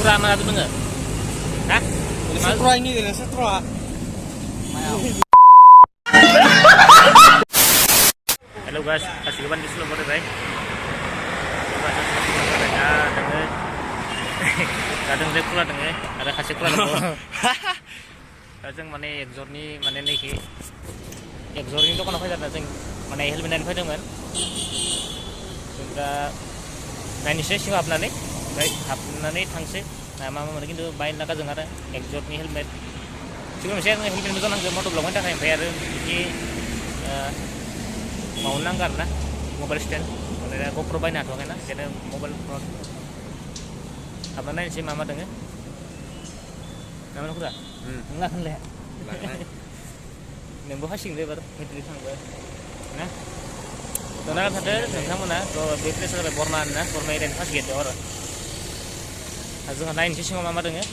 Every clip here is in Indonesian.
Setra mana tuh denger? Hah? Setra ini kan setra. Halo guys, kasih kapan di Solo boleh baik. Kadang saya pula denger, ada kasih pula loh. Kadang mana exhaust ni mana ni ki. Exhaust ni tu kan apa jadi kadang mana helmet ni apa dengan. Sudah nani sih siapa apa ni? Baik, apa ni thangse. Nama mana gitu bain nak kadang ada exhaust ni helmet. Cuma misalnya helmet itu nang motor belum ada kayak bayar ini mau nanggar lah mobile stand. Kalau GoPro bain atau kan? Jadi mobile pro. Apa namanya sih mama dengar? Nama aku dah? Enggak kan leh. Nembo hasing deh baru, mitri sang baru. Nah, karena ada tentang mana? Kalau bitnya sudah berforman, nah forman ini pas gitu orang. Azung lain sih semua mama dengar.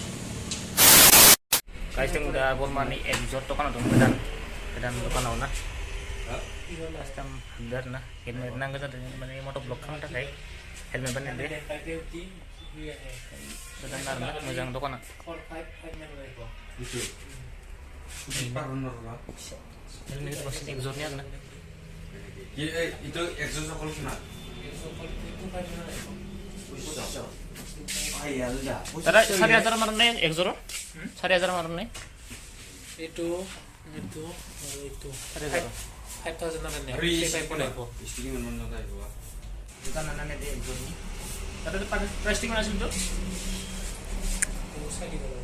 Guys yang udah forman ni exhaust tu kan atau kedan tu kan awak nah. Custom handar nah, helmet nang kita mana motor blok kan tak kayak helmet benar deh. Benar nah, macam tu kan. Itu. Benar lah. Helmet itu pasti exhaustnya kan. Itu exhaust kalau kena. Iya sudah. Tara sari ajar marne exhaust? Sari ajar marne? Itu baru itu. Sari ajar. 5,000 naman ya. Istri 5,000. mana mana itu. Bukan anaknya dia exhaust ni. Tara pakai plastik mana sih tu? Usah gitu loh.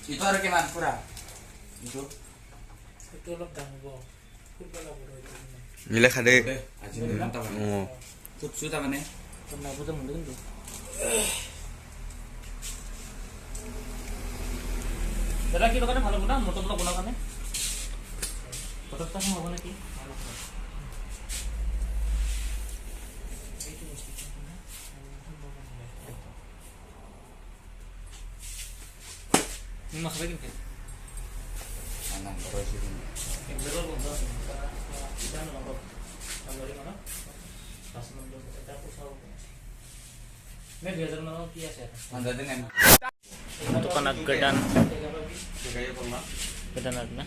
Itu ada keman pura. Itu. Itu lo tanggo. Kurang bro itu. Milih kade. Aja mantap. Oh. Kutsu tamane. Pernah aku temu dengan tu. Tara kita kan ভালো গুনা মোটর গুলো গুনা কানে। মোটরটা হবে নাকি? Ini masuk lagi kan? Anak terus itu. Yang betul betul. Kita nomor dari mana? Pas nomor kita pusau. Ini biasa mana kias ya? Anda dengan. Itu kan gedan, Kayak pernah. gedan ada.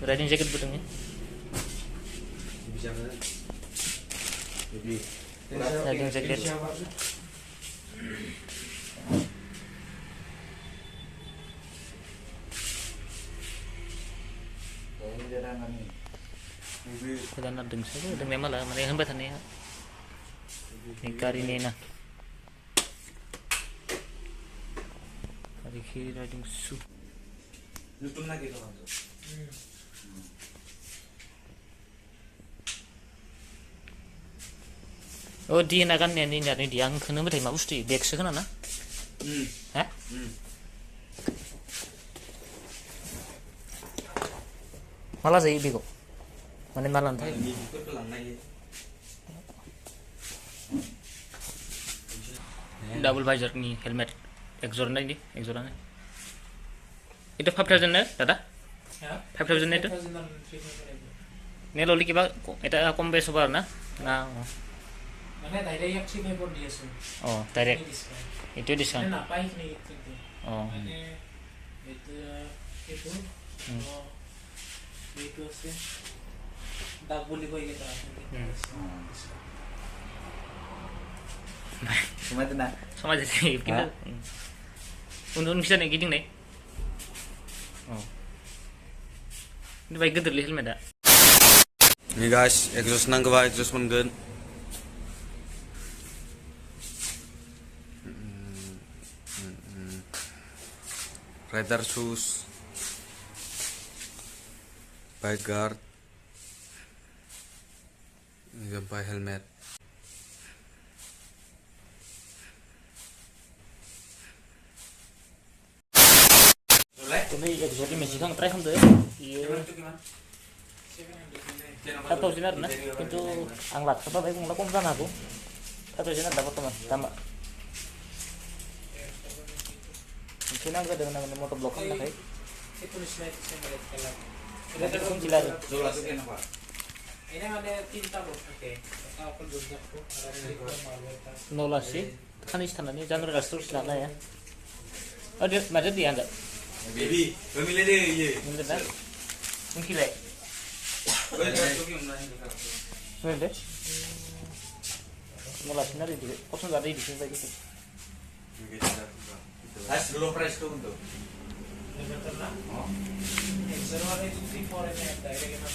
Riding jacket betulnya. Bisa kan? Jadi. Riding jacket. Gedan ada deng sih, deng memang lah. Mana yang hembat ni? Nikari ni na. Kiri riding suit. Lutung lagi tu kan. Oh dia nak kan ni nyari dia ang kena berapa mesti back sekarang na? Hah? Malah saya bego. Mana malah entah. Ini ikut pelan lagi. Double visor ni helmet. Exhaust ni exhaust ni. Itu 5,000 na, dada? Ya. 5,000 na itu? 5,000 dan 3,000. Ni loli kiba, itu kom base bar na? Na. Mana tadi yang sih memang dia sih. Oh, direct. Itu Ini discount. apa ini itu? Oh. Ini itu. Oh. Itu sih. Dah boleh kau kita. Cuma itu nak. Sama jadi kita. Untuk bisa nih gini nih. Oh. Ini baik gitu helmet dah. Ini guys, exhaust nang kewa exhaust menggen. Rider shoes. Bike guard. Ini sampai helmet. Ini exhaust ni masih kan try kan tu. Iya. Atau sinar na, itu anglat. Sebab aku ngelakukan sana aku. Atau sinar dapat teman, tambah. Sinar ka dengan motor blok kan kayak. Itu tulis naik saya melihat kalau Kita kunci lagi. Lo masukin apa? Ini ada tinta loh. Oke. Apa jujak tuh? Ada yang malu. Nolah sih. Kan istananya jangan rastul selana ya. Oh dia macam dia enggak? Baby, pemilih deh iya. Bener. Mungkin lah. Gue masukin mulai. Bener deh. Nolah sinar itu. Kosong ada di sini gitu. Has dulu press tuh untuk. Betul lah. Server itu di foreign direct kita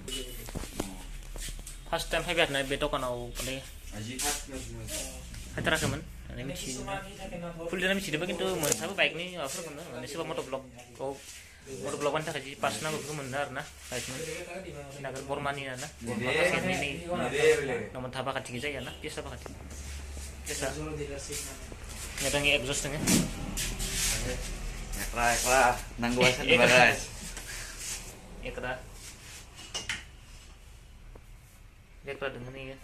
beli First time hebat na beto kana o pade. Aji has semua. Hatara kaman. Ani michi. Full dana michi depa kintu mon sabu bike ni offer kana. Ani seba moto blog ko moto blog kan kaji pas na ko mundar na. Bike ni. Nagar bormani na. Ni naman thaba kati ki jaya na. Biasa ba kati. Biasa. Nyatangi exhaust nya. Ekra, nangguasan guys. Ekra. Ekra dengan ini ya.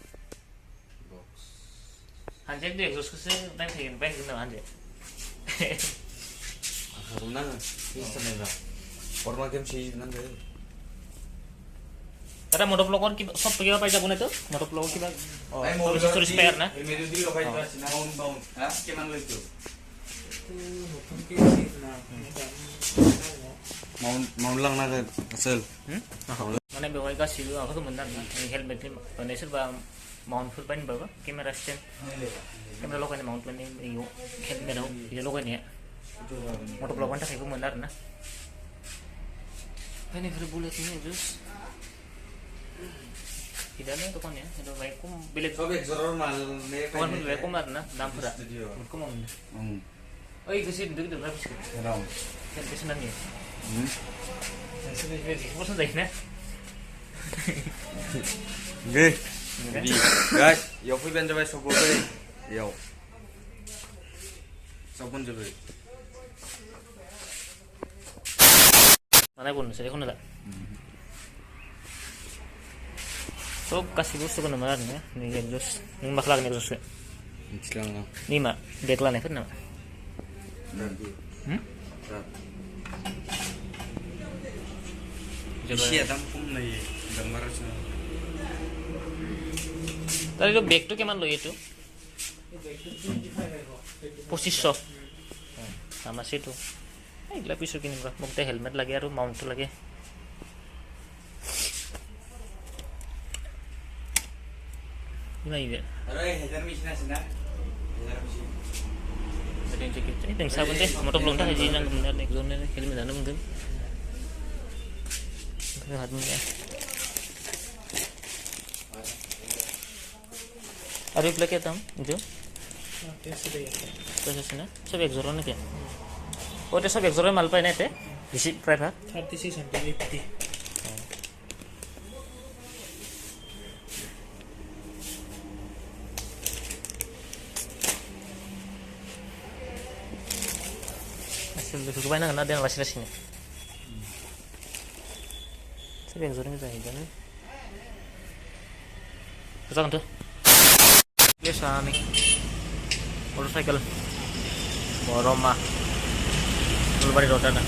Hanjek dia exhaust ke sih, naik hiin pengen kena hanjek. Haruna bisa nela. Forma game sih nanti. Karena motor vlog kan kita sob pergi apa aja pun itu, motor vlog kita. Oh, tulis spare na. Ini dulu apa itu? Naon. Hah? Gimana lu itu? Mau ulang naga asal. Mana bawa kasih lu, aku tuh benar nih. Helmet ini, mana serba mount full pain bawa, kamera stand, kamera lokal ini mount pain ini, helmet itu lokal ini ya. Motor vlog kan tak ikut benar na. Ini berbulat ini terus. Tidak nih tuh kan ya, itu baik kum bilet. Sobek zoror mal nih. Tuhan pun baik kum na, dampra. Kum mau. Oh itu sih duduk berapa sih? Kenapa? Kan kesenang ya. Bosan deh nah. Oke. Jadi guys, yo fui ben coba sopo deh. Yo. Sopun coba. Mana pun saya kena tak. So kasih gusto ko naman ya. Ni Diyos. Yung maklag ni Diyos. Silang na. Ni ma, deklan ya kan na. Isi adam pun nahi gambar sa. Tadi itu bag tuh keman lo itu? Posisi sama situ. Gila pisau gini bro, mau helmet lagi aru mount lagi. Gimana ini? Aray, hajar misna sina. Hajar misi. Ada yang cekit. Ini yang sabun deh, motor belum dah haji nang benar nih, zone nih, helmet dah mungkin. Kita hati ya. Ada yang lagi tam, itu? Terus sana, सब एक जोर ने क्या? वो तो सब एक जोर में माल पाए नहीं थे, इसी प्राइवेट? 36 and 50. Hasil itu kebanyakan kan ada yang lasi-lasi nih. सब एक जोर में जाएगा ना? Betul tuh. Biasa nih. Motorcycle. Boroma. Dulu bari roda na.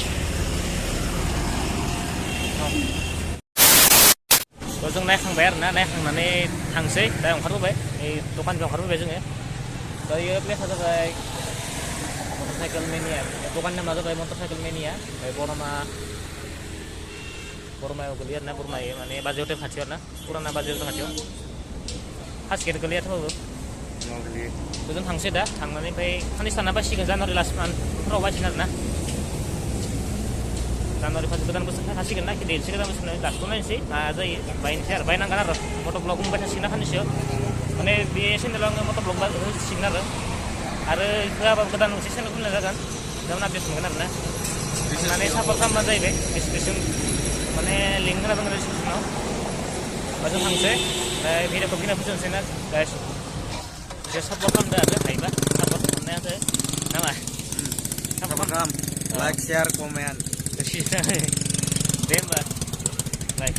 Kalau naik sang bayar na, naik sang nane tangse, dah yang karu bay. Ini tukan yang karu bay juga ya. Dari place ada bay motorcycle mania. Tukan nama ada bay motorcycle mania. Bay Boroma. Boroma yang lihat na Boroma ya, mana baju itu kacau na, kurang na baju itu kacau. Khas kita lihat tuh. Mau beli. Betul tangse dah, tangan ini bay. Kan istana apa sih kan Januari last month, rawa jinak na. Januari pas betul kan kasih kena kita sih kita mesti last month sih, ada ya, bayin share, bayin angkara, motor blog baca sih kan sih. Mana biasa nih orang motor blog baca sih na. Ada berapa kedan sih sih pun ada kan, jangan habis mengenal na. Mana support sama aja ya, description. Mana link kan ada description no. Betul tangse, video kopi na pun sih na guys. Dia support kan dah ada, baik bah, support mana ada, nama. Sama-sama. Like, share, komen. Demba, baik.